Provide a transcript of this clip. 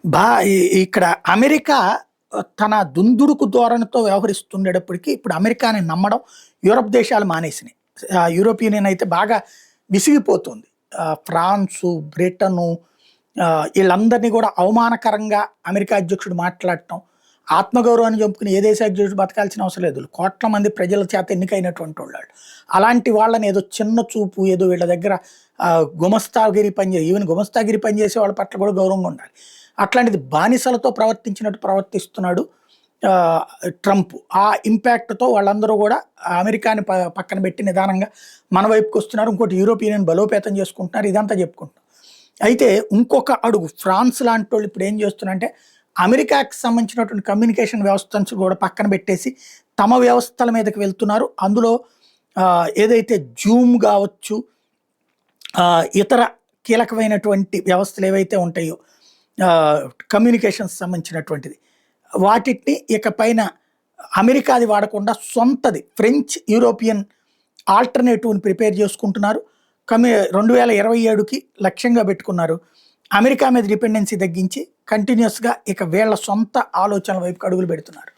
బా ఇక్కడ అమెరికా తన దుందుడుకు ధోరణితో వ్యవహరిస్తుండేటప్పటికి ఇప్పుడు అమెరికాని నమ్మడం యూరప్ దేశాలు మానేసినాయి. యూరోప్ యూనియన్ అయితే బాగా విసిగిపోతుంది. ఫ్రాన్సు, బ్రిటను ఈళ్ళందరినీ కూడా అవమానకరంగా అమెరికా అధ్యక్షుడు మాట్లాడటం, ఆత్మగౌరవాన్ని చంపుకుని ఏ దేశ అధ్యక్షుడు బతకాల్సిన అవసరం లేదు. కోట్ల మంది ప్రజల చేత ఎన్నికైనటువంటి వాళ్ళు. అలాంటి వాళ్ళని ఏదో చిన్న చూపు, ఏదో వీళ్ళ దగ్గర గుమస్తాగిరి ఈవెన్ గుమస్తాగిరి పనిచేసే వాళ్ళ పట్ల కూడా గౌరవంగా ఉండాలి. అట్లాంటిది బానిసలతో ప్రవర్తించినట్టు ప్రవర్తిస్తున్నాడు ట్రంప్. ఆ ఇంపాక్ట్‌తో వాళ్ళందరూ గూడా అమెరికాని పక్కన పెట్టి నిదానంగా మన వైపుకి వస్తున్నారు. ఇంకోటి యూరోప్ యూనియన్ బలోపేతం చేసుకుంటున్నారు. ఇదంతా చెప్పుకుంటున్నాం. అయితే ఇంకొక అడుగు ఫ్రాన్స్ లాంటోళ్ళు ఇప్పుడు ఏం చేస్తున్నారంటే, అమెరికాకి సంబంధించినటువంటి కమ్యూనికేషన్ వ్యవస్థను కూడా పక్కన పెట్టేసి, తమ వ్యవస్థల మీదకి వెళ్తున్నారు. అందులో ఏదైతే జూమ్ గావచ్చు, ఇతర కీలకమైనటువంటి వ్యవస్థలు ఏవైతే ఉంటాయో కమ్యూనికేషన్స్ సంబంధించినటువంటిది. వాటిని ఇకపైన అమెరికాది వాడకుండా సొంతది ఫ్రెంచ్ యూరోపియన్ ఆల్టర్‌నేటివ్‌ని ప్రిపేర్ చేసుకుంటున్నారు. 2027కి లక్ష్యంగా పెట్టుకున్నారు. అమెరికా మీద డిపెండెన్సీ తగ్గించి కంటిన్యూయస్‌గా ఇక వీళ్ళ సొంత ఆలోచనల వైపుకి అడుగులు పెడుతున్నారు.